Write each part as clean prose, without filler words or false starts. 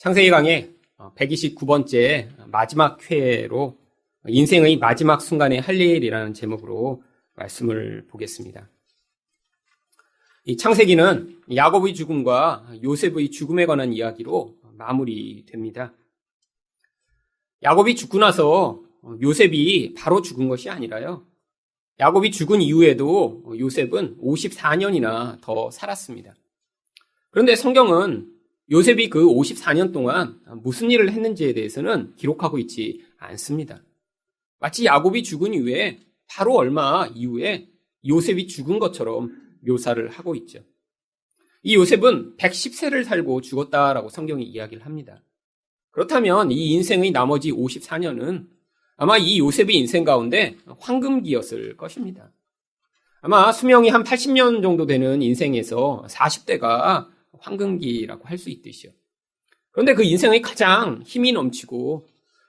창세기 강의 129번째 마지막 회로 인생의 마지막 순간의 할 일이라는 제목으로 말씀을 보겠습니다. 이 창세기는 야곱의 죽음과 요셉의 죽음에 관한 이야기로 마무리됩니다. 야곱이 죽고 나서 요셉이 바로 죽은 것이 아니라요. 야곱이 죽은 이후에도 요셉은 54년이나 더 살았습니다. 그런데 성경은 요셉이 그 54년 동안 무슨 일을 했는지에 대해서는 기록하고 있지 않습니다. 마치 야곱이 죽은 이후에 바로 얼마 이후에 요셉이 죽은 것처럼 묘사를 하고 있죠. 이 요셉은 110세를 살고 죽었다라고 성경이 이야기를 합니다. 그렇다면 이 인생의 나머지 54년은 아마 이 요셉의 인생 가운데 황금기였을 것입니다. 아마 수명이 한 80년 정도 되는 인생에서 40대가 황금기라고 할 수 있듯이요. 그런데 그 인생의 가장 힘이 넘치고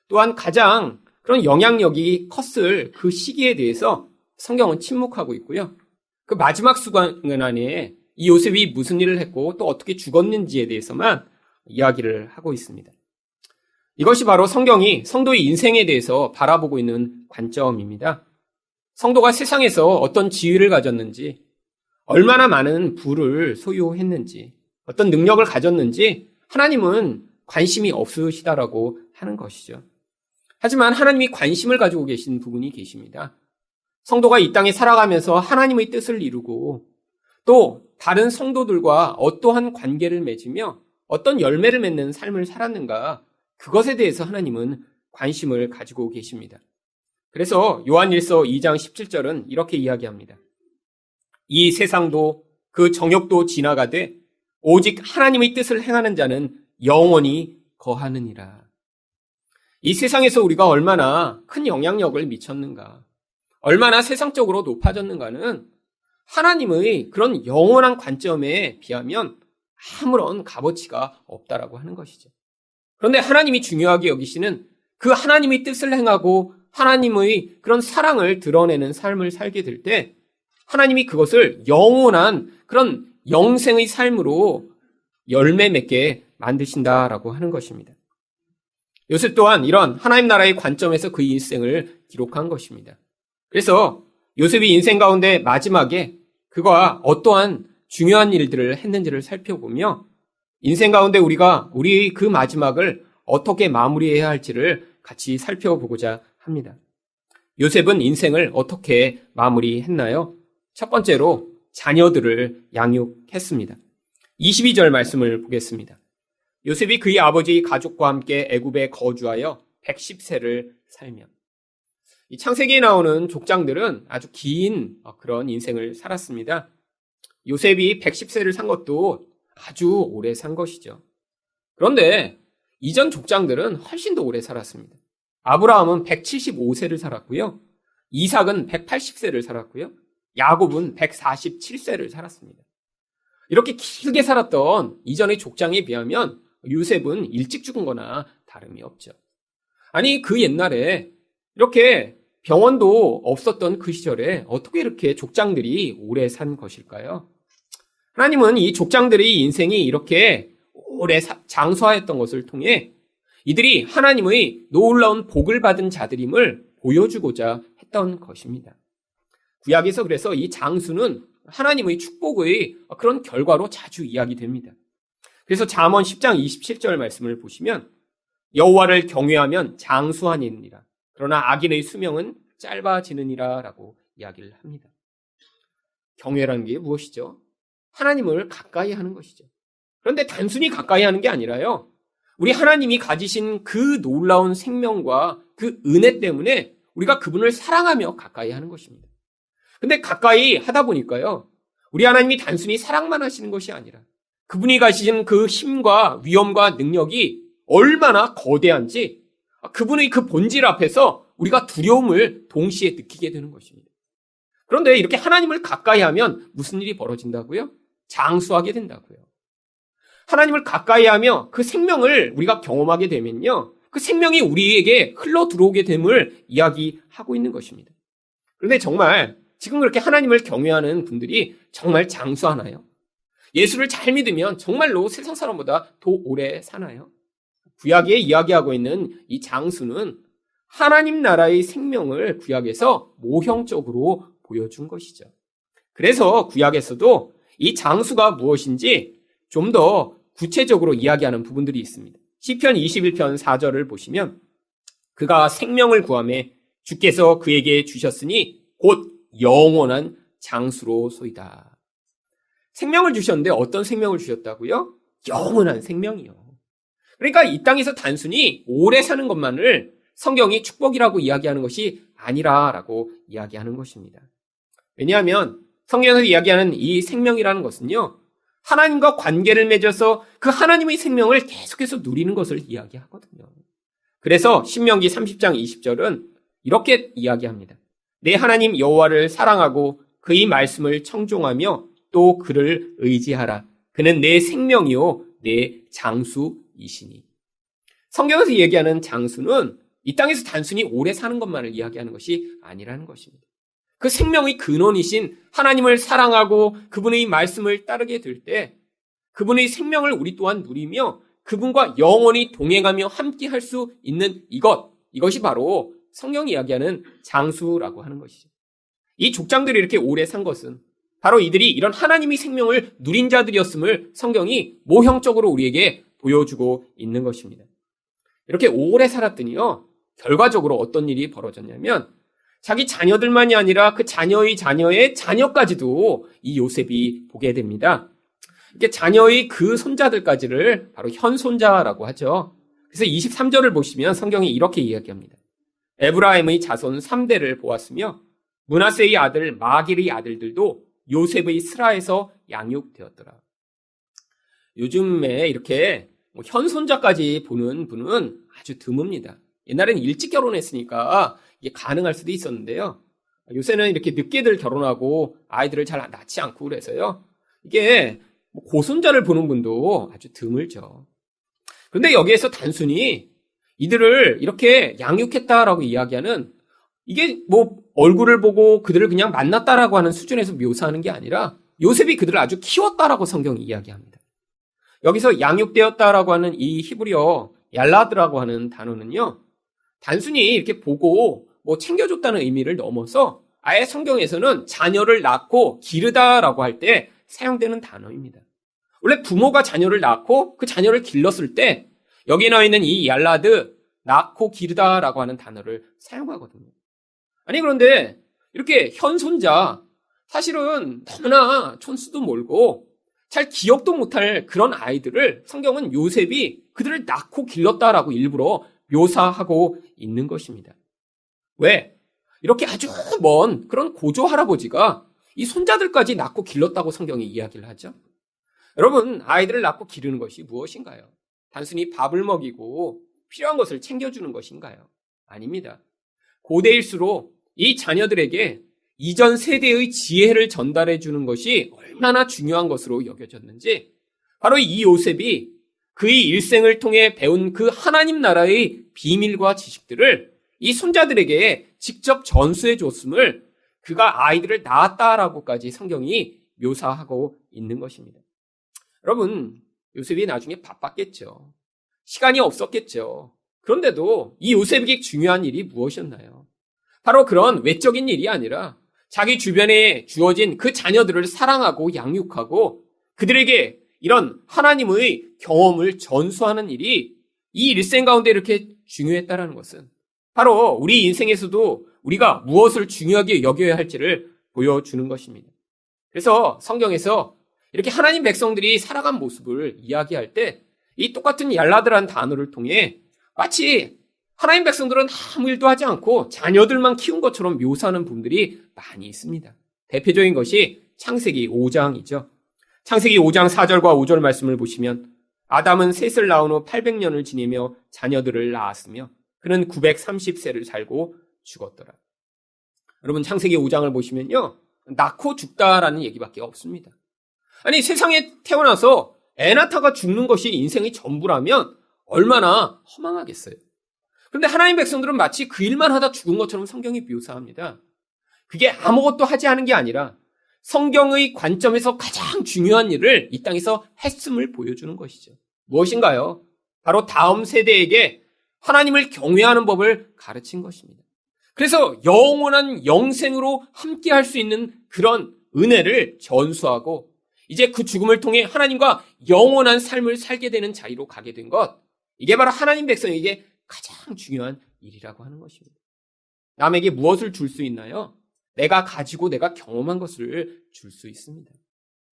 또한 가장 그런 영향력이 컸을 그 시기에 대해서 성경은 침묵하고 있고요. 그 마지막 순간 안에 이 요셉이 무슨 일을 했고 또 어떻게 죽었는지에 대해서만 이야기를 하고 있습니다. 이것이 바로 성경이 성도의 인생에 대해서 바라보고 있는 관점입니다. 성도가 세상에서 어떤 지위를 가졌는지, 얼마나 많은 부를 소유했는지, 어떤 능력을 가졌는지 하나님은 관심이 없으시다라고 하는 것이죠. 하지만 하나님이 관심을 가지고 계신 부분이 계십니다. 성도가 이 땅에 살아가면서 하나님의 뜻을 이루고 또 다른 성도들과 어떠한 관계를 맺으며 어떤 열매를 맺는 삶을 살았는가, 그것에 대해서 하나님은 관심을 가지고 계십니다. 그래서 요한일서 2장 17절은 이렇게 이야기합니다. 이 세상도 그 정욕도 지나가되 오직 하나님의 뜻을 행하는 자는 영원히 거하느니라. 이 세상에서 우리가 얼마나 큰 영향력을 미쳤는가, 얼마나 세상적으로 높아졌는가는 하나님의 그런 영원한 관점에 비하면 아무런 값어치가 없다라고 하는 것이죠. 그런데 하나님이 중요하게 여기시는 그 하나님의 뜻을 행하고 하나님의 그런 사랑을 드러내는 삶을 살게 될 때 하나님이 그것을 영원한 그런 영생의 삶으로 열매 맺게 만드신다라고 하는 것입니다. 요셉 또한 이런 하나님 나라의 관점에서 그 인생을 기록한 것입니다. 그래서 요셉이 인생 가운데 마지막에 그가 어떠한 중요한 일들을 했는지를 살펴보며 인생 가운데 우리가 우리 그 마지막을 어떻게 마무리해야 할지를 같이 살펴보고자 합니다. 요셉은 인생을 어떻게 마무리했나요? 첫 번째로 자녀들을 양육했습니다. 22절 말씀을 보겠습니다. 요셉이 그의 아버지 가족과 함께 애굽에 거주하여 110세를 살며. 이 창세기에 나오는 족장들은 아주 긴 그런 인생을 살았습니다. 요셉이 110세를 산 것도 아주 오래 산 것이죠. 그런데 이전 족장들은 훨씬 더 오래 살았습니다. 아브라함은 175세를 살았고요. 이삭은 180세를 살았고요. 야곱은 147세를 살았습니다. 이렇게 길게 살았던 이전의 족장에 비하면 요셉은 일찍 죽은 거나 다름이 없죠. 아니, 그 옛날에 이렇게 병원도 없었던 그 시절에 어떻게 이렇게 족장들이 오래 산 것일까요? 하나님은 이 족장들의 인생이 이렇게 오래 장수하였던 것을 통해 이들이 하나님의 놀라운 복을 받은 자들임을 보여주고자 했던 것입니다. 구약에서 그래서 이 장수는 하나님의 축복의 그런 결과로 자주 이야기됩니다. 그래서 잠언 10장 27절 말씀을 보시면 여호와를 경외하면 장수하니라. 그러나 악인의 수명은 짧아지느니라 라고 이야기를 합니다. 경외라는 게 무엇이죠? 하나님을 가까이 하는 것이죠. 그런데 단순히 가까이 하는 게 아니라요, 우리 하나님이 가지신 그 놀라운 생명과 그 은혜 때문에 우리가 그분을 사랑하며 가까이 하는 것입니다. 근데 가까이 하다 보니까요, 우리 하나님이 단순히 사랑만 하시는 것이 아니라 그분이 가지신 그 힘과 위엄과 능력이 얼마나 거대한지 그분의 그 본질 앞에서 우리가 두려움을 동시에 느끼게 되는 것입니다. 그런데 이렇게 하나님을 가까이 하면 무슨 일이 벌어진다고요? 장수하게 된다고요. 하나님을 가까이 하며 그 생명을 우리가 경험하게 되면요, 그 생명이 우리에게 흘러 들어오게 됨을 이야기하고 있는 것입니다. 그런데 정말 지금 그렇게 하나님을 경외하는 분들이 정말 장수하나요? 예수를 잘 믿으면 정말로 세상 사람보다 더 오래 사나요? 구약에 이야기하고 있는 이 장수는 하나님 나라의 생명을 구약에서 모형적으로 보여준 것이죠. 그래서 구약에서도 이 장수가 무엇인지 좀 더 구체적으로 이야기하는 부분들이 있습니다. 시편 21편 4절을 보시면 그가 생명을 구하매 주께서 그에게 주셨으니 곧 영원한 장수로소이다. 생명을 주셨는데 어떤 생명을 주셨다고요? 영원한 생명이요. 그러니까 이 땅에서 단순히 오래 사는 것만을 성경이 축복이라고 이야기하는 것이 아니라라고 이야기하는 것입니다. 왜냐하면 성경에서 이야기하는 이 생명이라는 것은요, 하나님과 관계를 맺어서 그 하나님의 생명을 계속해서 누리는 것을 이야기하거든요. 그래서 신명기 30장 20절은 이렇게 이야기합니다. 내 하나님 여호와를 사랑하고 그의 말씀을 청종하며 또 그를 의지하라. 그는 내 생명이요 내 장수이시니. 성경에서 얘기하는 장수는 이 땅에서 단순히 오래 사는 것만을 이야기하는 것이 아니라는 것입니다. 그 생명의 근원이신 하나님을 사랑하고 그분의 말씀을 따르게 될 때 그분의 생명을 우리 또한 누리며 그분과 영원히 동행하며 함께 할 수 있는 이것이 바로 성경이 이야기하는 장수라고 하는 것이죠. 이 족장들이 이렇게 오래 산 것은 바로 이들이 이런 하나님의 생명을 누린 자들이었음을 성경이 모형적으로 우리에게 보여주고 있는 것입니다. 이렇게 오래 살았더니요, 결과적으로 어떤 일이 벌어졌냐면 자기 자녀들만이 아니라 그 자녀의 자녀의 자녀까지도 이 요셉이 보게 됩니다. 이렇게 자녀의 그 손자들까지를 바로 현손자라고 하죠. 그래서 23절을 보시면 성경이 이렇게 이야기합니다. 에브라임의 자손 3대를 보았으며 므낫세의 아들 마길의 아들들도 요셉의 스라에서 양육되었더라. 요즘에 이렇게 현손자까지 보는 분은 아주 드뭅니다. 옛날에는 일찍 결혼했으니까 이게 가능할 수도 있었는데요. 요새는 이렇게 늦게들 결혼하고 아이들을 잘 낳지 않고 그래서요. 이게 고손자를 보는 분도 아주 드물죠. 그런데 여기에서 단순히 이들을 이렇게 양육했다라고 이야기하는 이게 얼굴을 보고 그들을 그냥 만났다라고 하는 수준에서 묘사하는 게 아니라 요셉이 그들을 아주 키웠다라고 성경이 이야기합니다. 여기서 양육되었다라고 하는 이 히브리어 얄라드라고 하는 단어는요, 단순히 이렇게 보고 챙겨줬다는 의미를 넘어서 아예 성경에서는 자녀를 낳고 기르다라고 할 때 사용되는 단어입니다. 원래 부모가 자녀를 낳고 그 자녀를 길렀을 때 여기 나와 있는 이 얄라드, 낳고 기르다라고 하는 단어를 사용하거든요. 아니 그런데 이렇게 현손자, 사실은 너무나 촌수도 멀고 잘 기억도 못할 그런 아이들을 성경은 요셉이 그들을 낳고 길렀다라고 일부러 묘사하고 있는 것입니다. 왜? 이렇게 아주 먼 그런 고조 할아버지가 이 손자들까지 낳고 길렀다고 성경이 이야기를 하죠. 여러분, 아이들을 낳고 기르는 것이 무엇인가요? 단순히 밥을 먹이고 필요한 것을 챙겨주는 것인가요? 아닙니다. 고대일수록 이 자녀들에게 이전 세대의 지혜를 전달해 주는 것이 얼마나 중요한 것으로 여겨졌는지 바로 이 요셉이 그의 일생을 통해 배운 그 하나님 나라의 비밀과 지식들을 이 손자들에게 직접 전수해 줬음을 그가 아이들을 낳았다라고까지 성경이 묘사하고 있는 것입니다. 여러분, 요셉이 나중에 바빴겠죠. 시간이 없었겠죠. 그런데도 이 요셉에게 중요한 일이 무엇이었나요? 바로 그런 외적인 일이 아니라 자기 주변에 주어진 그 자녀들을 사랑하고 양육하고 그들에게 이런 하나님의 경험을 전수하는 일이 이 일생 가운데 이렇게 중요했다는 것은 바로 우리 인생에서도 우리가 무엇을 중요하게 여겨야 할지를 보여주는 것입니다. 그래서 성경에서 이렇게 하나님 백성들이 살아간 모습을 이야기할 때 이 똑같은 얄라드라는 단어를 통해 마치 하나님 백성들은 아무 일도 하지 않고 자녀들만 키운 것처럼 묘사하는 분들이 많이 있습니다. 대표적인 것이 창세기 5장이죠. 창세기 5장 4절과 5절 말씀을 보시면 아담은 셋을 낳은 후 800년을 지내며 자녀들을 낳았으며 그는 930세를 살고 죽었더라. 여러분, 창세기 5장을 보시면요, 낳고 죽다라는 얘기밖에 없습니다. 아니, 세상에 태어나서 애 낳다가 죽는 것이 인생의 전부라면 얼마나 허망하겠어요. 그런데 하나님 백성들은 마치 그 일만 하다 죽은 것처럼 성경이 묘사합니다. 그게 아무것도 하지 않은 게 아니라 성경의 관점에서 가장 중요한 일을 이 땅에서 했음을 보여주는 것이죠. 무엇인가요? 바로 다음 세대에게 하나님을 경외하는 법을 가르친 것입니다. 그래서 영원한 영생으로 함께 할 수 있는 그런 은혜를 전수하고 이제 그 죽음을 통해 하나님과 영원한 삶을 살게 되는 자리로 가게 된 것, 이게 바로 하나님 백성에게 가장 중요한 일이라고 하는 것입니다. 남에게 무엇을 줄 수 있나요? 내가 가지고 내가 경험한 것을 줄 수 있습니다.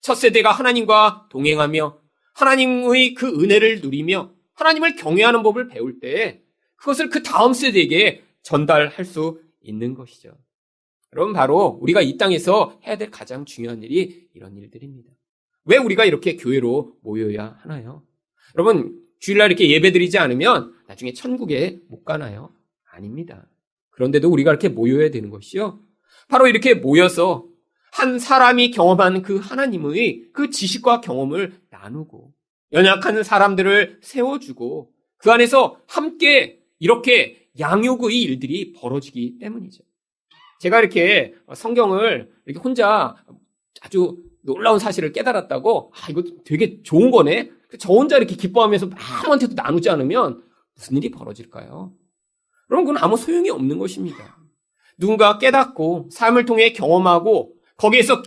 첫 세대가 하나님과 동행하며 하나님의 그 은혜를 누리며 하나님을 경외하는 법을 배울 때 그것을 그 다음 세대에게 전달할 수 있는 것이죠. 여러분, 바로 우리가 이 땅에서 해야 될 가장 중요한 일이 이런 일들입니다. 왜 우리가 이렇게 교회로 모여야 하나요? 여러분, 주일날 이렇게 예배드리지 않으면 나중에 천국에 못 가나요? 아닙니다. 그런데도 우리가 이렇게 모여야 되는 것이요, 바로 이렇게 모여서 한 사람이 경험한 그 하나님의 그 지식과 경험을 나누고 연약한 사람들을 세워주고 그 안에서 함께 이렇게 양육의 일들이 벌어지기 때문이죠. 제가 이렇게 성경을 이렇게 혼자 아주 놀라운 사실을 깨달았다고, 이거 되게 좋은 거네? 저 혼자 이렇게 기뻐하면서 아무한테도 나누지 않으면 무슨 일이 벌어질까요? 여러분, 그건 아무 소용이 없는 것입니다. 누군가 깨닫고 삶을 통해 경험하고 거기에서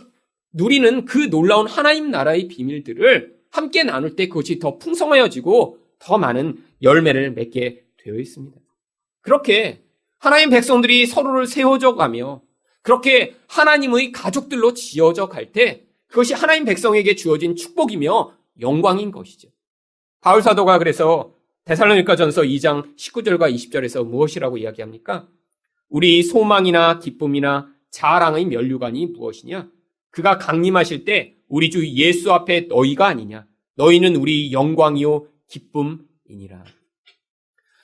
누리는 그 놀라운 하나님 나라의 비밀들을 함께 나눌 때 그것이 더 풍성해지고 더 많은 열매를 맺게 되어 있습니다. 그렇게 하나님 백성들이 서로를 세워져 가며 그렇게 하나님의 가족들로 지어져 갈 때 그것이 하나님 백성에게 주어진 축복이며 영광인 것이죠. 바울 사도가 그래서 데살로니가전서 2장 19절과 20절에서 무엇이라고 이야기합니까? 우리 소망이나 기쁨이나 자랑의 면류관이 무엇이냐? 그가 강림하실 때 우리 주 예수 앞에 너희가 아니냐? 너희는 우리 영광이요 기쁨이니라.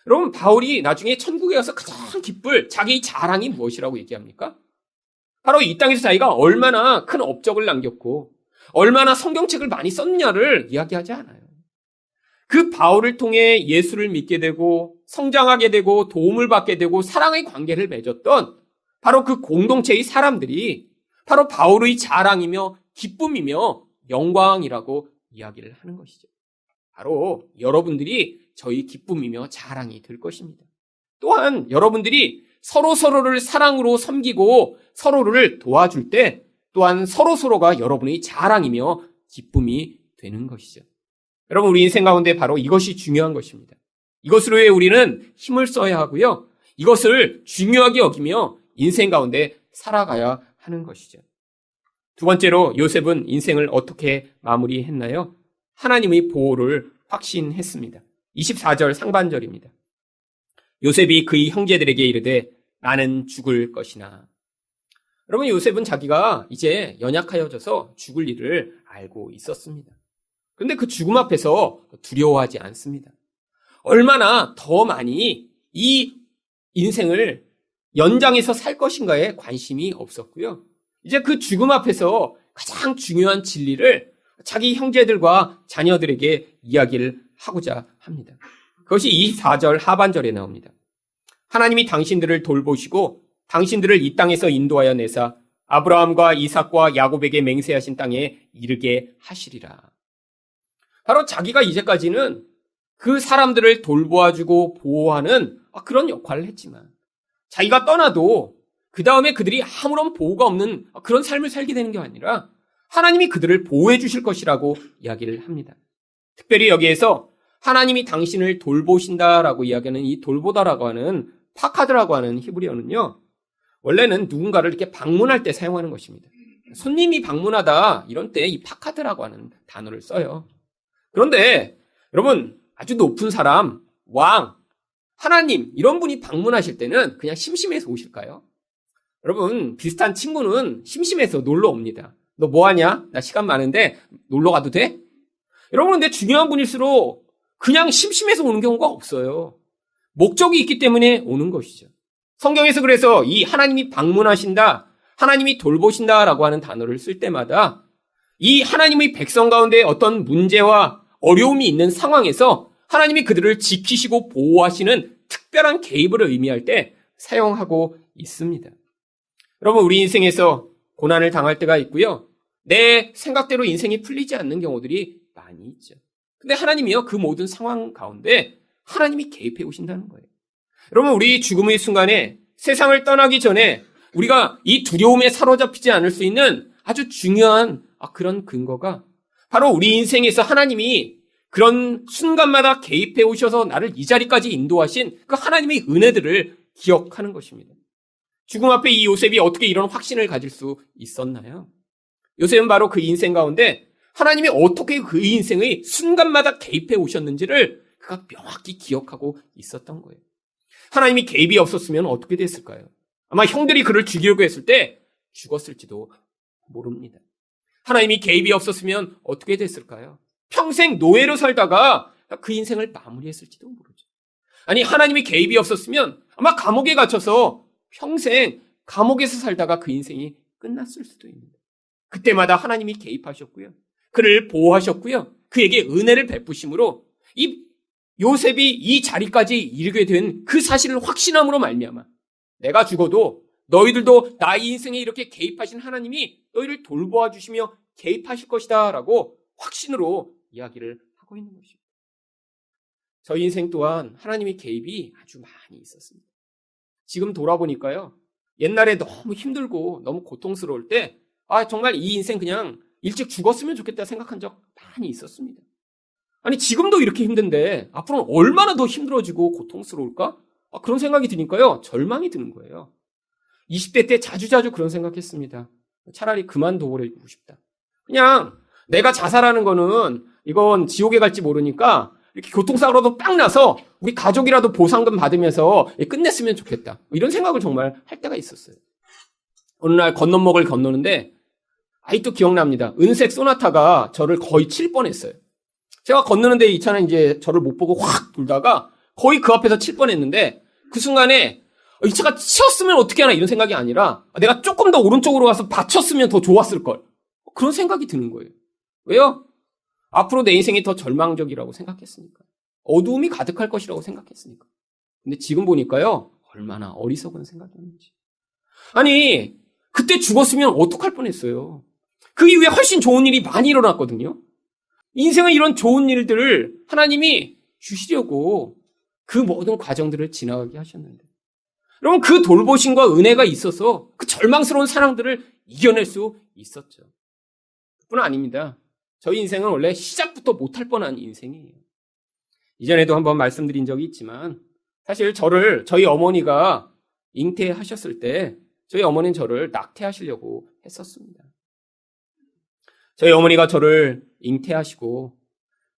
여러분, 바울이 나중에 천국에 가서 가장 기쁠 자기 자랑이 무엇이라고 얘기합니까? 바로 이 땅에서 자기가 얼마나 큰 업적을 남겼고 얼마나 성경책을 많이 썼느냐를 이야기하지 않아요. 그 바울을 통해 예수를 믿게 되고 성장하게 되고 도움을 받게 되고 사랑의 관계를 맺었던 바로 그 공동체의 사람들이 바로 바울의 자랑이며 기쁨이며 영광이라고 이야기를 하는 것이죠. 바로 여러분들이 저희 기쁨이며 자랑이 될 것입니다. 또한 여러분들이 서로를 사랑으로 섬기고 서로를 도와줄 때 또한 서로가 여러분의 자랑이며 기쁨이 되는 것이죠. 여러분, 우리 인생 가운데 바로 이것이 중요한 것입니다. 이것으로 우리는 힘을 써야 하고요, 이것을 중요하게 여기며 인생 가운데 살아가야 하는 것이죠. 두 번째로 요셉은 인생을 어떻게 마무리했나요? 하나님의 보호를 확신했습니다. 24절 상반절입니다. 요셉이 그의 형제들에게 이르되 나는 죽을 것이나. 여러분, 요셉은 자기가 이제 연약하여져서 죽을 일을 알고 있었습니다. 그런데 그 죽음 앞에서 두려워하지 않습니다. 얼마나 더 많이 이 인생을 연장해서 살 것인가에 관심이 없었고요, 이제 그 죽음 앞에서 가장 중요한 진리를 자기 형제들과 자녀들에게 이야기를 하고자 합니다. 그것이 24절 하반절에 나옵니다. 하나님이 당신들을 돌보시고 당신들을 이 땅에서 인도하여 내사 아브라함과 이삭과 야곱에게 맹세하신 땅에 이르게 하시리라. 바로 자기가 이제까지는 그 사람들을 돌보아주고 보호하는 그런 역할을 했지만 자기가 떠나도 그 다음에 그들이 아무런 보호가 없는 그런 삶을 살게 되는 게 아니라 하나님이 그들을 보호해 주실 것이라고 이야기를 합니다. 특별히 여기에서 하나님이 당신을 돌보신다라고 이야기하는 이 돌보다라고 하는 파카드라고 하는 히브리어는요, 원래는 누군가를 이렇게 방문할 때 사용하는 것입니다. 손님이 방문하다 이런 때 이 파카드라고 하는 단어를 써요. 그런데 여러분, 아주 높은 사람, 왕, 하나님 이런 분이 방문하실 때는 그냥 심심해서 오실까요? 여러분, 비슷한 친구는 심심해서 놀러 옵니다. 너 뭐하냐? 나 시간 많은데 놀러 가도 돼? 여러분, 근데 중요한 분일수록 그냥 심심해서 오는 경우가 없어요. 목적이 있기 때문에 오는 것이죠. 성경에서 그래서 이 하나님이 방문하신다, 하나님이 돌보신다라고 하는 단어를 쓸 때마다 이 하나님의 백성 가운데 어떤 문제와 어려움이 있는 상황에서 하나님이 그들을 지키시고 보호하시는 특별한 개입을 의미할 때 사용하고 있습니다. 여러분, 우리 인생에서 고난을 당할 때가 있고요, 내 생각대로 인생이 풀리지 않는 경우들이 많이 있죠. 근데 하나님이요, 그 모든 상황 가운데 하나님이 개입해 오신다는 거예요. 여러분, 우리 죽음의 순간에 세상을 떠나기 전에 우리가 이 두려움에 사로잡히지 않을 수 있는 아주 중요한 그런 근거가 바로 우리 인생에서 하나님이 그런 순간마다 개입해 오셔서 나를 이 자리까지 인도하신 그 하나님의 은혜들을 기억하는 것입니다. 죽음 앞에 이 요셉이 어떻게 이런 확신을 가질 수 있었나요? 요셉은 바로 그 인생 가운데 하나님이 어떻게 그 인생의 순간마다 개입해 오셨는지를 그가 명확히 기억하고 있었던 거예요. 하나님이 개입이 없었으면 어떻게 됐을까요? 아마 형들이 그를 죽이려고 했을 때 죽었을지도 모릅니다. 하나님이 개입이 없었으면 어떻게 됐을까요? 평생 노예로 살다가 그 인생을 마무리했을지도 모르죠. 아니, 하나님이 개입이 없었으면 아마 감옥에 갇혀서 평생 감옥에서 살다가 그 인생이 끝났을 수도 있는데, 그때마다 하나님이 개입하셨고요, 그를 보호하셨고요, 그에게 은혜를 베푸심으로 이 요셉이 이 자리까지 이르게 된 그 사실을 확신함으로 말미암아 내가 죽어도 너희들도 나의 인생에 이렇게 개입하신 하나님이 너희를 돌보아 주시며 개입하실 것이다 라고 확신으로 이야기를 하고 있는 것입니다. 저희 인생 또한 하나님의 개입이 아주 많이 있었습니다. 지금 돌아보니까요, 옛날에 너무 힘들고 너무 고통스러울 때 정말 이 인생 그냥 일찍 죽었으면 좋겠다 생각한 적 많이 있었습니다. 아니, 지금도 이렇게 힘든데 앞으로는 얼마나 더 힘들어지고 고통스러울까? 그런 생각이 드니까요, 절망이 드는 거예요. 20대 때 자주자주 그런 생각했습니다. 차라리 그만둬버리고 싶다. 그냥 내가 자살하는 거는 이건 지옥에 갈지 모르니까 이렇게 교통사고라도 빵 나서 우리 가족이라도 보상금 받으면서 끝냈으면 좋겠다. 이런 생각을 정말 할 때가 있었어요. 어느 날 건너목을 건너는데 아직도 기억납니다. 은색 소나타가 저를 거의 칠 뻔했어요. 제가 건너는데 이 차는 이제 저를 못 보고 확 돌다가 거의 그 앞에서 칠 뻔했는데, 그 순간에 이 차가 치었으면 어떻게 하나 이런 생각이 아니라 내가 조금 더 오른쪽으로 가서 받쳤으면 더 좋았을 걸, 그런 생각이 드는 거예요. 왜요? 앞으로 내 인생이 더 절망적이라고 생각했으니까. 어두움이 가득할 것이라고 생각했으니까. 근데 지금 보니까요, 얼마나 어리석은 생각이었는지. 아니, 그때 죽었으면 어떡할 뻔했어요. 그 이후에 훨씬 좋은 일이 많이 일어났거든요. 인생의 이런 좋은 일들을 하나님이 주시려고 그 모든 과정들을 지나가게 하셨는데, 여러분, 그 돌보심과 은혜가 있어서 그 절망스러운 상황들을 이겨낼 수 있었죠. 그뿐 아닙니다. 저희 인생은 원래 시작부터 못할 뻔한 인생이에요. 이전에도 한번 말씀드린 적이 있지만, 사실 저희 어머니가 잉태하셨을 때 저희 어머니는 저를 낙태하시려고 했었습니다. 저희 어머니가 저를 잉태하시고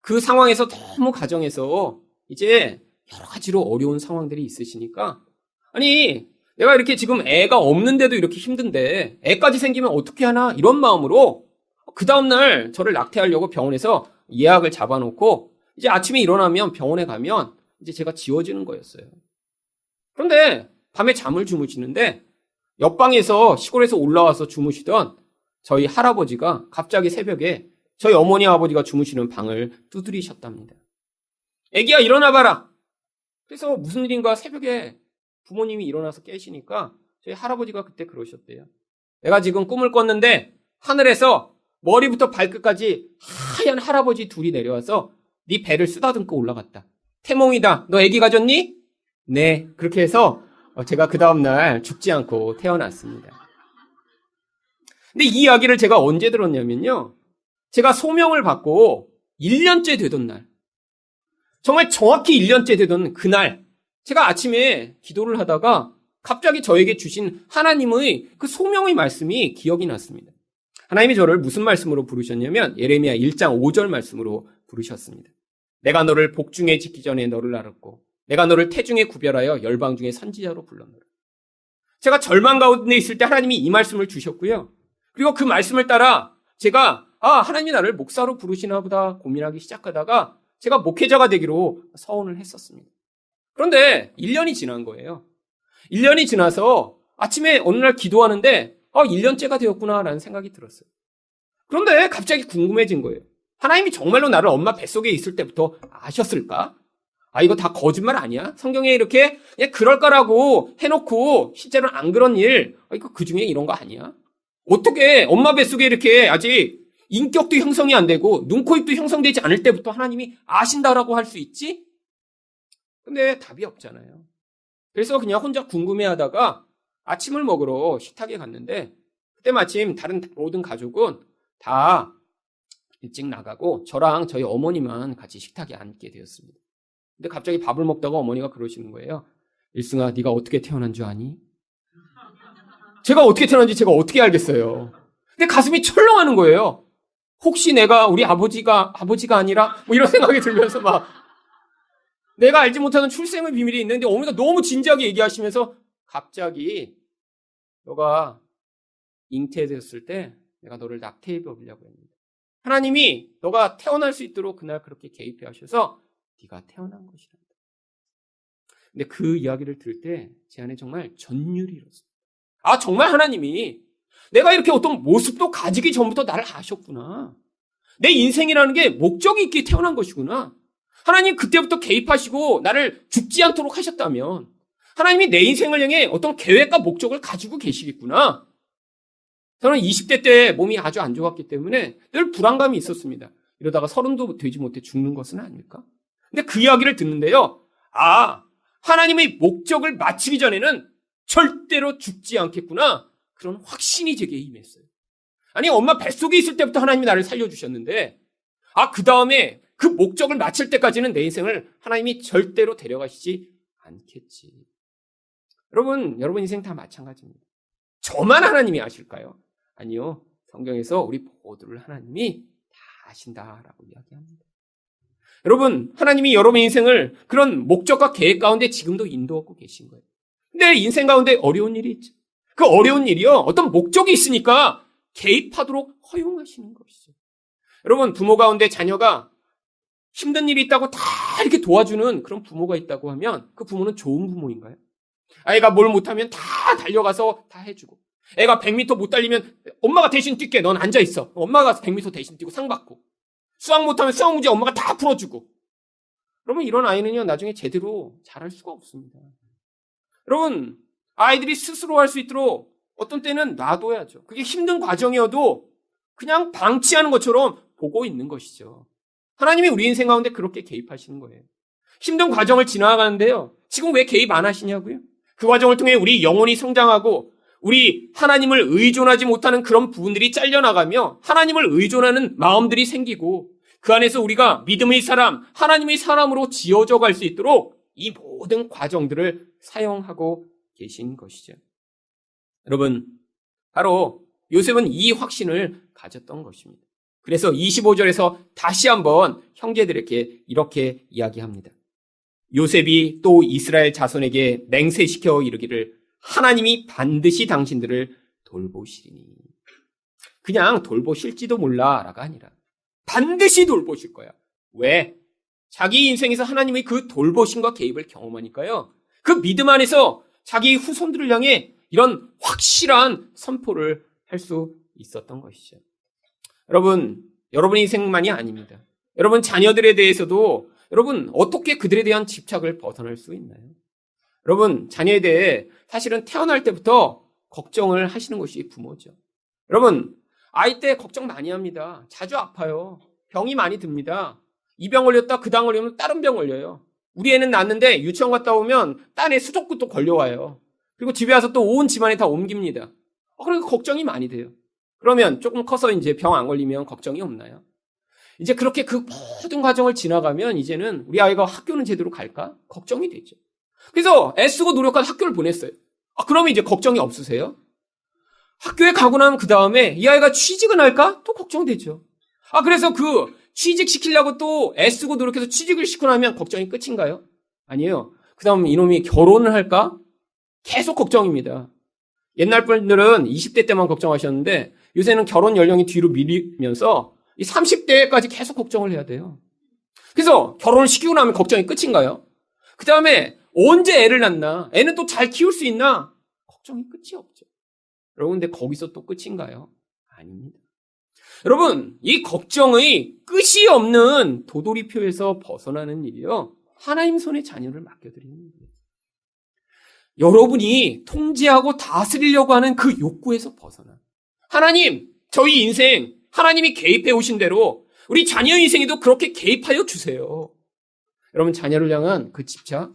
그 상황에서 너무 가정에서 이제 여러 가지로 어려운 상황들이 있으시니까, 아니, 내가 이렇게 지금 애가 없는데도 이렇게 힘든데 애까지 생기면 어떻게 하나, 이런 마음으로 그 다음날 저를 낙태하려고 병원에서 예약을 잡아놓고 이제 아침에 일어나면 병원에 가면 이제 제가 지워지는 거였어요. 그런데 밤에 잠을 주무시는데 옆방에서 시골에서 올라와서 주무시던 저희 할아버지가 갑자기 새벽에 저희 어머니 아버지가 주무시는 방을 두드리셨답니다. 애기야, 일어나봐라. 그래서 무슨 일인가 새벽에 부모님이 일어나서 깨시니까 저희 할아버지가 그때 그러셨대요. 내가 지금 꿈을 꿨는데 하늘에서 머리부터 발끝까지 하얀 할아버지 둘이 내려와서 네 배를 쓰다듬고 올라갔다. 태몽이다. 너 애기 가졌니? 네. 그렇게 해서 제가 그 다음날 죽지 않고 태어났습니다. 근데 이 이야기를 제가 언제 들었냐면요, 제가 소명을 받고 1년째 되던 날, 정말 정확히 1년째 되던 그날, 제가 아침에 기도를 하다가 갑자기 저에게 주신 하나님의 그 소명의 말씀이 기억이 났습니다. 하나님이 저를 무슨 말씀으로 부르셨냐면 예레미야 1장 5절 말씀으로 부르셨습니다. 내가 너를 복중에 짓기 전에 너를 알았고 내가 너를 태중에 구별하여 열방 중에 선지자로 불렀노라. 제가 절망 가운데 있을 때 하나님이 이 말씀을 주셨고요. 그리고 그 말씀을 따라 제가 하나님이 나를 목사로 부르시나 보다 고민하기 시작하다가 제가 목회자가 되기로 서원을 했었습니다. 그런데 1년이 지난 거예요. 1년이 지나서 아침에 어느 날 기도하는데 1년째가 되었구나라는 생각이 들었어요. 그런데 갑자기 궁금해진 거예요. 하나님이 정말로 나를 엄마 뱃속에 있을 때부터 아셨을까? 이거 다 거짓말 아니야? 성경에 이렇게 그냥 그럴 거라고 해놓고 실제로는 안 그런 일, 이거 그중에 이런 거 아니야? 어떻게 엄마 뱃속에 이렇게 아직 인격도 형성이 안 되고 눈, 코, 입도 형성되지 않을 때부터 하나님이 아신다라고 할 수 있지? 근데 답이 없잖아요. 그래서 그냥 혼자 궁금해하다가 아침을 먹으러 식탁에 갔는데 그때 마침 다른 모든 가족은 다 일찍 나가고 저랑 저희 어머니만 같이 식탁에 앉게 되었습니다. 근데 갑자기 밥을 먹다가 어머니가 그러시는 거예요. 일승아, 네가 어떻게 태어난 줄 아니? 제가 어떻게 태어난지 제가 어떻게 알겠어요. 근데 가슴이 철렁하는 거예요. 혹시 내가 우리 아버지가 아니라 뭐 이런 생각이 들면서 막 내가 알지 못하는 출생의 비밀이 있는데 어머니가 너무 진지하게 얘기하시면서 갑자기 너가 잉태되었을 때 내가 너를 낙태해 버리려고 했는데 하나님이 너가 태어날 수 있도록 그날 그렇게 개입해 하셔서 네가 태어난 것이란다. 근데 그 이야기를 들을 때 제 안에 정말 전율이 일었어요. 아, 정말 하나님이 내가 이렇게 어떤 모습도 가지기 전부터 나를 아셨구나. 내 인생이라는 게 목적이 있게 태어난 것이구나. 하나님 그때부터 개입하시고 나를 죽지 않도록 하셨다면 하나님이 내 인생을 향해 어떤 계획과 목적을 가지고 계시겠구나. 저는 20대 때 몸이 아주 안 좋았기 때문에 늘 불안감이 있었습니다. 이러다가 30도 되지 못해 죽는 것은 아닐까? 근데 그 이야기를 듣는데요. 아, 하나님의 목적을 마치기 전에는 절대로 죽지 않겠구나. 그런 확신이 제게 임했어요. 아니, 엄마 뱃속에 있을 때부터 하나님이 나를 살려주셨는데, 아, 그 다음에 그 목적을 마칠 때까지는 내 인생을 하나님이 절대로 데려가시지 않겠지. 여러분 인생 다 마찬가지입니다. 저만 하나님이 아실까요? 아니요. 성경에서 우리 모두를 하나님이 다 아신다라고 이야기합니다. 여러분, 하나님이 여러분의 인생을 그런 목적과 계획 가운데 지금도 인도하고 계신 거예요. 근데 인생 가운데 어려운 일이 있죠. 그 어려운 일이요. 어떤 목적이 있으니까 개입하도록 허용하시는 것이죠. 여러분, 부모 가운데 자녀가 힘든 일이 있다고 다 이렇게 도와주는 그런 부모가 있다고 하면 그 부모는 좋은 부모인가요? 아이가 뭘 못하면 다 달려가서 다 해주고 애가 100m 못 달리면 엄마가 대신 뛸게. 넌 앉아있어. 엄마가 100m 대신 뛰고 상 받고 수학 못하면 수학 문제 엄마가 다 풀어주고 그러면 이런 아이는요 나중에 제대로 잘할 수가 없습니다. 여러분 아이들이 스스로 할 수 있도록 어떤 때는 놔둬야죠. 그게 힘든 과정이어도 그냥 방치하는 것처럼 보고 있는 것이죠. 하나님이 우리 인생 가운데 그렇게 개입하시는 거예요. 힘든 과정을 지나가는데요. 지금 왜 개입 안 하시냐고요? 그 과정을 통해 우리 영혼이 성장하고 우리 하나님을 의존하지 못하는 그런 부분들이 잘려나가며 하나님을 의존하는 마음들이 생기고 그 안에서 우리가 믿음의 사람, 하나님의 사람으로 지어져 갈 수 있도록 이 모든 과정들을 사용하고 계신 것이죠. 여러분, 바로 요셉은 이 확신을 가졌던 것입니다. 그래서 25절에서 다시 한번 형제들에게 이렇게 이야기합니다. 요셉이 또 이스라엘 자손에게 맹세시켜 이르기를 하나님이 반드시 당신들을 돌보시리니. 그냥 돌보실지도 몰라라가 아니라 반드시 돌보실 거야. 왜? 자기 인생에서 하나님의 그 돌보심과 개입을 경험하니까요. 그 믿음 안에서 자기 후손들을 향해 이런 확실한 선포를 할 수 있었던 것이죠. 여러분 인생만이 아닙니다. 여러분 자녀들에 대해서도 여러분 어떻게 그들에 대한 집착을 벗어날 수 있나요? 여러분 자녀에 대해 사실은 태어날 때부터 걱정을 하시는 것이 부모죠. 여러분 아이 때 걱정 많이 합니다. 자주 아파요. 병이 많이 듭니다. 이 병 걸렸다 그 당 걸리면 다른 병 걸려요. 우리 애는 낳는데 유치원 갔다 오면 딴 애 수족구도 걸려와요. 그리고 집에 와서 또 온 집안에 다 옮깁니다. 그러니까 걱정이 많이 돼요. 그러면 조금 커서 이제 병 안 걸리면 걱정이 없나요? 이제 그렇게 그 모든 과정을 지나가면 이제는 우리 아이가 학교는 제대로 갈까? 걱정이 되죠. 그래서 애쓰고 노력한 학교를 보냈어요. 그러면 이제 걱정이 없으세요? 학교에 가고 나면 그 다음에 이 아이가 취직은 할까? 또 걱정되죠. 그래서 그 취직시키려고 또 애쓰고 노력해서 취직을 시키고 나면 걱정이 끝인가요? 아니에요. 그 다음 이놈이 결혼을 할까? 계속 걱정입니다. 옛날 분들은 20대 때만 걱정하셨는데 요새는 결혼 연령이 뒤로 밀리면서 이 30대까지 계속 걱정을 해야 돼요. 그래서 결혼을 시키고 나면 걱정이 끝인가요? 그 다음에 언제 애를 낳나? 애는 또 잘 키울 수 있나? 걱정이 끝이 없죠. 여러분, 근데 거기서 또 끝인가요? 아닙니다. 여러분, 이 걱정의 끝이 없는 도돌이표에서 벗어나는 일이요. 하나님 손에 자녀를 맡겨드리는 일이에요. 여러분이 통제하고 다스리려고 하는 그 욕구에서 벗어나. 하나님, 저희 인생 하나님이 개입해 오신 대로 우리 자녀 인생에도 그렇게 개입하여 주세요. 여러분, 자녀를 향한 그 집착,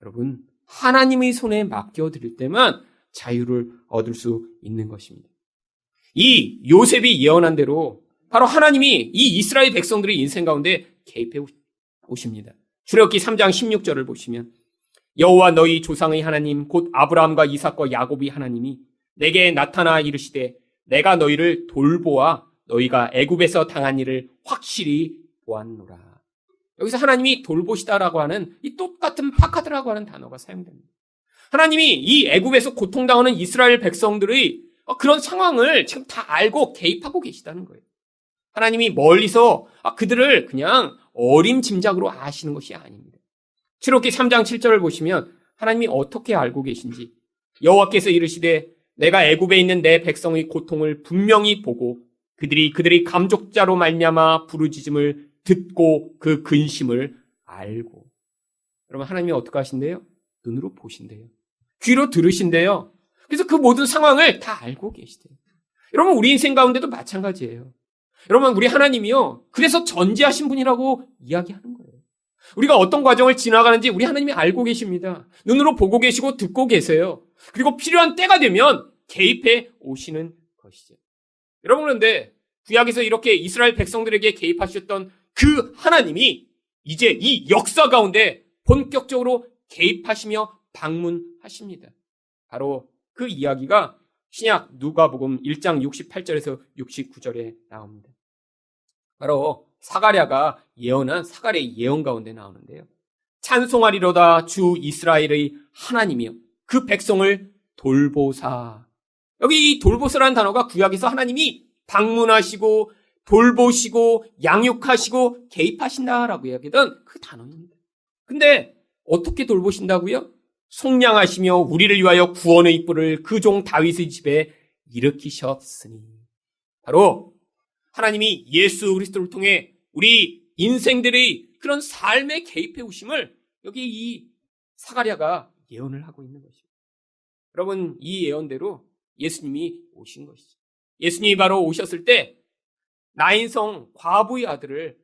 여러분, 하나님의 손에 맡겨드릴 때만 자유를 얻을 수 있는 것입니다. 이 요셉이 예언한 대로 바로 하나님이 이 이스라엘 백성들의 인생 가운데 개입해 오십니다. 출애굽기 3장 16절을 보시면 여호와 너희 조상의 하나님 곧 아브라함과 이삭과 야곱의 하나님이 내게 나타나 이르시되 내가 너희를 돌보아 너희가 애굽에서 당한 일을 확실히 보았노라. 여기서 하나님이 돌보시다라고 하는 이 똑같은 파카드라고 하는 단어가 사용됩니다. 하나님이 이 애굽에서 고통당하는 이스라엘 백성들의 그런 상황을 지금 다 알고 개입하고 계시다는 거예요. 하나님이 멀리서 그들을 그냥 어림짐작으로 아시는 것이 아닙니다. 출애굽기 3장 7절을 보시면 하나님이 어떻게 알고 계신지 여호와께서 이르시되 내가 애굽에 있는 내 백성의 고통을 분명히 보고 그들이 감족자로 말미암아 부르짖음을 듣고 그 근심을 알고. 여러분, 하나님이 어떻게 하신대요? 눈으로 보신대요. 귀로 들으신대요. 그래서 그 모든 상황을 다 알고 계시대요. 여러분, 우리 인생 가운데도 마찬가지예요. 여러분, 우리 하나님이요, 그래서 전지하신 분이라고 이야기하는 거예요. 우리가 어떤 과정을 지나가는지 우리 하나님이 알고 계십니다. 눈으로 보고 계시고 듣고 계세요. 그리고 필요한 때가 되면 개입해 오시는 것이죠. 여러분, 그런데 구약에서 이렇게 이스라엘 백성들에게 개입하셨던 그 하나님이 이제 이 역사 가운데 본격적으로 개입하시며 방문하십니다. 바로 그 이야기가 신약 누가복음 1장 68절에서 69절에 나옵니다. 바로 사가랴가 예언한 사가랴의 예언 가운데 나오는데요. 찬송하리로다 주 이스라엘의 하나님이여 그 백성을 돌보사. 여기 이 돌보사라는 단어가 구약에서 하나님이 방문하시고 돌보시고 양육하시고 개입하신다라고 이야기했던 그 단어입니다. 근데 어떻게 돌보신다고요? 속량하시며 우리를 위하여 구원의 뿔을 그 종 다윗의 집에 일으키셨으니. 바로 하나님이 예수 그리스도를 통해 우리 인생들의 그런 삶에 개입해 오심을 여기 이 사가랴가 예언을 하고 있는 것입니다. 여러분, 이 예언대로 예수님이 오신 것이죠. 예수님이 바로 오셨을 때 나인성 과부의 아들을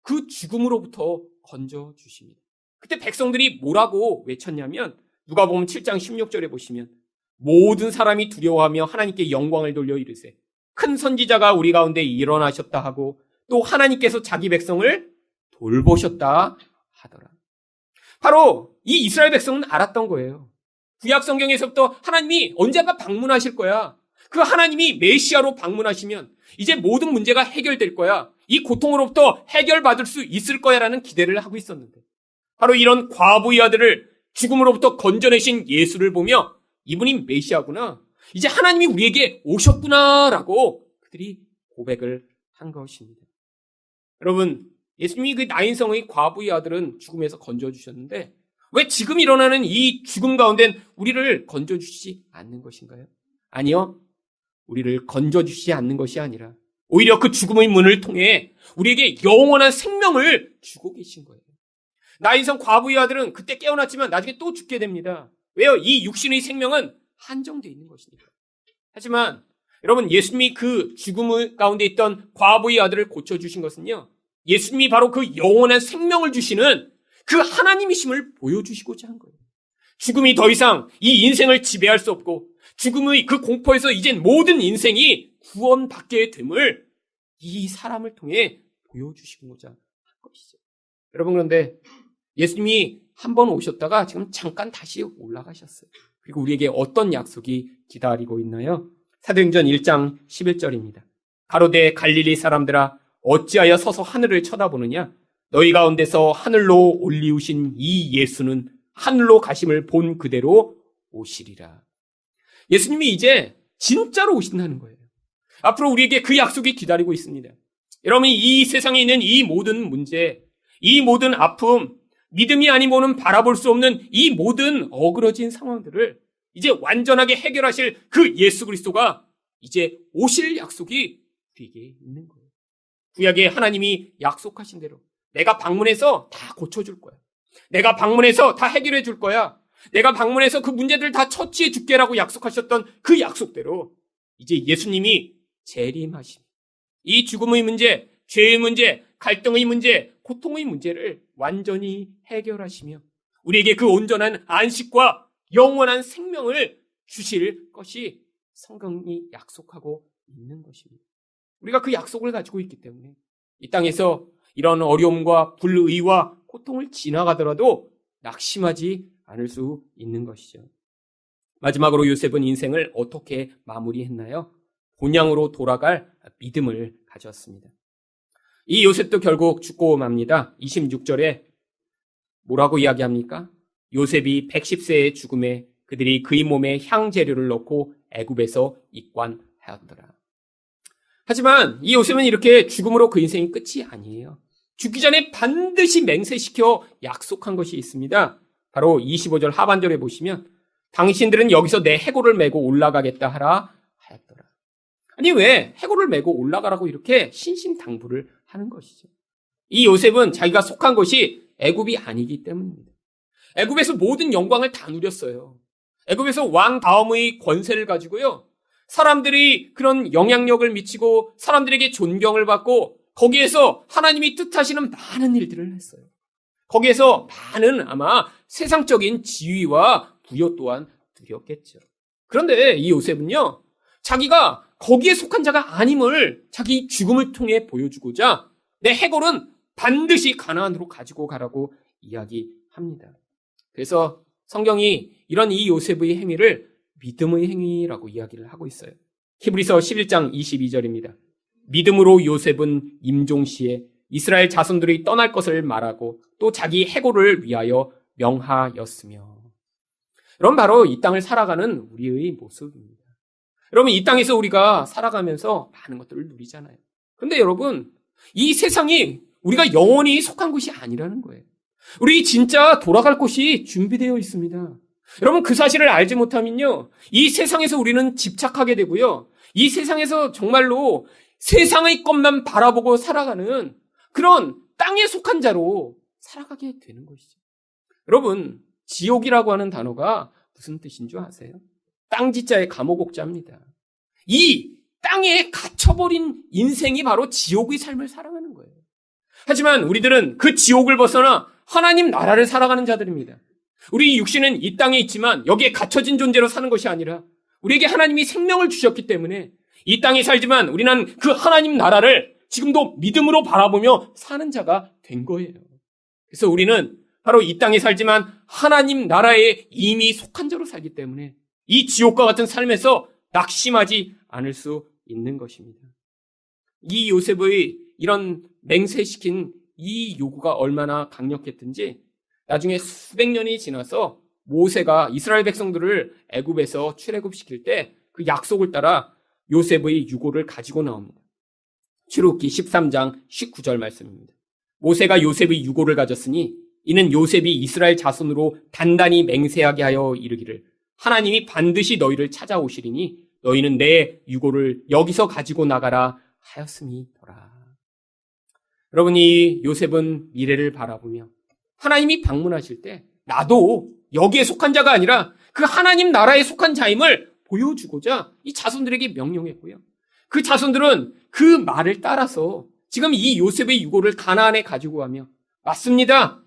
그 죽음으로부터 건져주십니다. 그때 백성들이 뭐라고 외쳤냐면 누가복음 7장 16절에 보시면 모든 사람이 두려워하며 하나님께 영광을 돌려 이르세 큰 선지자가 우리 가운데 일어나셨다 하고 또 하나님께서 자기 백성을 돌보셨다 하더라. 바로 이 이스라엘 백성은 알았던 거예요. 구약 성경에서부터 하나님이 언젠가 방문하실 거야. 그 하나님이 메시아로 방문하시면 이제 모든 문제가 해결될 거야. 이 고통으로부터 해결받을 수 있을 거야라는 기대를 하고 있었는데 바로 이런 과부의 아들을 죽음으로부터 건져내신 예수를 보며 이분이 메시아구나. 이제 하나님이 우리에게 오셨구나라고 그들이 고백을 한 것입니다. 여러분, 예수님이 그 나인성의 과부의 아들은 죽음에서 건져주셨는데 왜 지금 일어나는 이 죽음 가운데 우리를 건져주시지 않는 것인가요? 아니요. 우리를 건져주시지 않는 것이 아니라 오히려 그 죽음의 문을 통해 우리에게 영원한 생명을 주고 계신 거예요. 나인성 과부의 아들은 그때 깨어났지만 나중에 또 죽게 됩니다. 왜요? 이 육신의 생명은 한정되어 있는 것이니까. 하지만 여러분, 예수님이 그 죽음 가운데 있던 과부의 아들을 고쳐주신 것은요, 예수님이 바로 그 영원한 생명을 주시는 그 하나님이심을 보여주시고자 한 거예요. 죽음이 더 이상 이 인생을 지배할 수 없고 죽음의 그 공포에서 이젠 모든 인생이 구원받게 됨을 이 사람을 통해 보여주시고자 한 것이죠. 여러분, 그런데 예수님이 한 번 오셨다가 지금 잠깐 다시 올라가셨어요. 그리고 우리에게 어떤 약속이 기다리고 있나요? 사도행전 1장 11절입니다. 가로되 갈릴리 사람들아 어찌하여 서서 하늘을 쳐다보느냐? 너희 가운데서 하늘로 올리우신 이 예수는 하늘로 가심을 본 그대로 오시리라. 예수님이 이제 진짜로 오신다는 거예요. 앞으로 우리에게 그 약속이 기다리고 있습니다. 여러분, 이 세상에 있는 이 모든 문제, 이 모든 아픔, 믿음이 아니고는 바라볼 수 없는 이 모든 어그러진 상황들을 이제 완전하게 해결하실 그 예수 그리스도가 이제 오실 약속이 우리에게 있는 거예요. 구약에 하나님이 약속하신 대로 내가 방문해서 다 고쳐줄 거야. 내가 방문해서 다 해결해 줄 거야. 내가 방문해서 그 문제들을 다 처치해 줄게라고 약속하셨던 그 약속대로 이제 예수님이 재림하심, 이 죽음의 문제, 죄의 문제, 갈등의 문제, 고통의 문제를 완전히 해결하시며 우리에게 그 온전한 안식과 영원한 생명을 주실 것이 성경이 약속하고 있는 것입니다. 우리가 그 약속을 가지고 있기 때문에 이 땅에서 이런 어려움과 불의와 고통을 지나가더라도 낙심하지 않을 수 있는 것이죠. 마지막으로 요셉은 인생을 어떻게 마무리했나요? 본향으로 돌아갈 믿음을 가졌습니다. 이 요셉도 결국 죽고 맙니다. 26절에 뭐라고 이야기합니까? 요셉이 110세의 죽음에 그들이 그의 몸에 향재료를 넣고 애굽에서 입관하였더라. 하지만 이 요셉은 이렇게 죽음으로 그 인생이 끝이 아니에요. 죽기 전에 반드시 맹세시켜 약속한 것이 있습니다. 바로 25절 하반절에 보시면 당신들은 여기서 내 해골을 메고 올라가겠다 하라 하였더라. 아니 왜 해골을 메고 올라가라고 이렇게 신신당부를 하는 것이죠. 이 요셉은 자기가 속한 것이 애굽이 아니기 때문입니다. 애굽에서 모든 영광을 다 누렸어요. 애굽에서 왕 다음의 권세를 가지고요. 사람들이 그런 영향력을 미치고 사람들에게 존경을 받고 거기에서 하나님이 뜻하시는 많은 일들을 했어요. 거기에서 많은 아마 세상적인 지위와 부여 또한 누렸겠죠. 그런데 이 요셉은요. 자기가 거기에 속한 자가 아님을 자기 죽음을 통해 보여주고자 내 해골은 반드시 가나안으로 가지고 가라고 이야기합니다. 그래서 성경이 이런 이 요셉의 행위를 믿음의 행위라고 이야기를 하고 있어요. 히브리서 11장 22절입니다. 믿음으로 요셉은 임종시에 이스라엘 자손들이 떠날 것을 말하고 또 자기 해골을 위하여 명하였으며. 여러분 바로 이 땅을 살아가는 우리의 모습입니다. 여러분 이 땅에서 우리가 살아가면서 많은 것들을 누리잖아요. 그런데 여러분 이 세상이 우리가 영원히 속한 곳이 아니라는 거예요. 우리 진짜 돌아갈 곳이 준비되어 있습니다. 여러분 그 사실을 알지 못하면요. 이 세상에서 우리는 집착하게 되고요. 이 세상에서 정말로 세상의 것만 바라보고 살아가는 그런 땅에 속한 자로 살아가게 되는 것이죠. 여러분 지옥이라고 하는 단어가 무슨 뜻인 줄 아세요? 땅지자의 감옥옥자입니다. 이 땅에 갇혀버린 인생이 바로 지옥의 삶을 살아가는 거예요. 하지만 우리들은 그 지옥을 벗어나 하나님 나라를 살아가는 자들입니다. 우리 육신은 이 땅에 있지만 여기에 갇혀진 존재로 사는 것이 아니라 우리에게 하나님이 생명을 주셨기 때문에 이 땅에 살지만 우리는 그 하나님 나라를 지금도 믿음으로 바라보며 사는 자가 된 거예요. 그래서 우리는 바로 이 땅에 살지만 하나님 나라에 이미 속한 자로 살기 때문에 이 지옥과 같은 삶에서 낙심하지 않을 수 있는 것입니다. 이 요셉의 이런 맹세시킨 이 요구가 얼마나 강력했든지 나중에 수백 년이 지나서 모세가 이스라엘 백성들을 애굽에서 출애굽시킬 때 그 약속을 따라 요셉의 유고를 가지고 나옵니다. 출애굽기 13장 19절 말씀입니다. 모세가 요셉의 유고를 가졌으니 이는 요셉이 이스라엘 자손으로 단단히 맹세하게 하여 이르기를 하나님이 반드시 너희를 찾아오시리니 너희는 내 유고를 여기서 가지고 나가라 하였음이더라. 여러분 이 요셉은 미래를 바라보며 하나님이 방문하실 때 나도 여기에 속한 자가 아니라 그 하나님 나라에 속한 자임을 보여주고자 이 자손들에게 명령했고요. 그 자손들은 그 말을 따라서 지금 이 요셉의 유고를 가나안에 가지고 가며 맞습니다.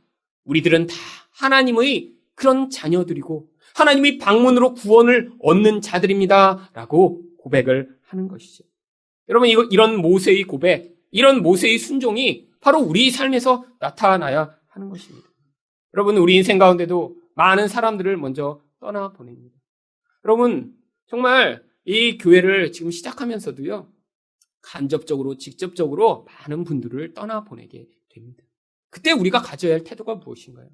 우리들은 다 하나님의 그런 자녀들이고 하나님의 방문으로 구원을 얻는 자들입니다. 라고 고백을 하는 것이죠. 여러분 이런 모세의 고백, 이런 모세의 순종이 바로 우리 삶에서 나타나야 하는 것입니다. 여러분 우리 인생 가운데도 많은 사람들을 먼저 떠나보냅니다. 여러분 정말 이 교회를 지금 시작하면서도요. 간접적으로 직접적으로 많은 분들을 떠나보내게 됩니다. 그때 우리가 가져야 할 태도가 무엇인가요?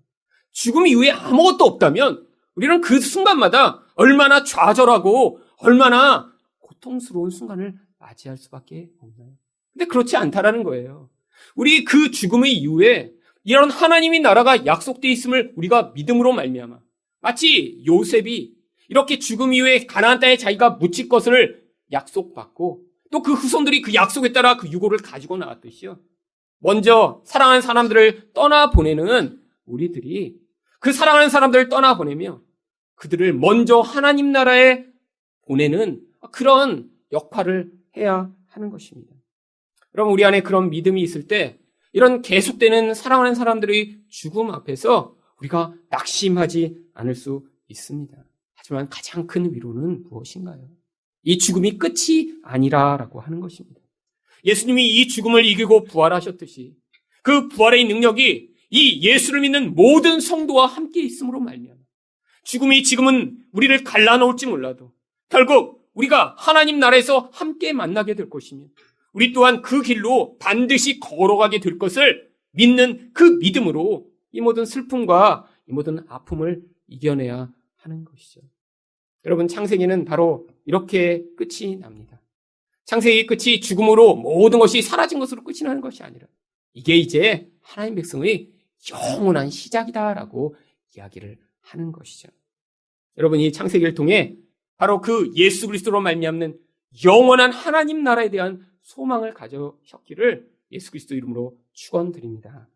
죽음 이후에 아무것도 없다면 우리는 그 순간마다 얼마나 좌절하고 얼마나 고통스러운 순간을 맞이할 수밖에 없나요? 근데 그렇지 않다라는 거예요. 우리 그 죽음의 이후에 이런 하나님의 나라가 약속되어 있음을 우리가 믿음으로 말미암아 마치 요셉이 이렇게 죽음 이후에 가나안 땅에 자기가 묻힐 것을 약속받고 또 그 후손들이 그 약속에 따라 그 유고를 가지고 나왔듯이요. 먼저 사랑하는 사람들을 떠나보내는 우리들이 그 사랑하는 사람들을 떠나보내며 그들을 먼저 하나님 나라에 보내는 그런 역할을 해야 하는 것입니다. 여러분, 우리 안에 그런 믿음이 있을 때 이런 계속되는 사랑하는 사람들의 죽음 앞에서 우리가 낙심하지 않을 수 있습니다. 하지만 가장 큰 위로는 무엇인가요? 이 죽음이 끝이 아니라라고 하는 것입니다. 예수님이 이 죽음을 이기고 부활하셨듯이 그 부활의 능력이 이 예수를 믿는 모든 성도와 함께 있음으로 말미암아 죽음이 지금은 우리를 갈라놓을지 몰라도 결국 우리가 하나님 나라에서 함께 만나게 될 것이며 우리 또한 그 길로 반드시 걸어가게 될 것을 믿는 그 믿음으로 이 모든 슬픔과 이 모든 아픔을 이겨내야 하는 것이죠. 여러분, 창세기는 바로 이렇게 끝이 납니다. 창세기 끝이 죽음으로 모든 것이 사라진 것으로 끝이 나는 것이 아니라 이게 이제 하나님 백성의 영원한 시작이다라고 이야기를 하는 것이죠. 여러분, 이 창세기를 통해 바로 그 예수 그리스도로 말미암는 영원한 하나님 나라에 대한 소망을 가져셨기를 예수 그리스도 이름으로 축원드립니다.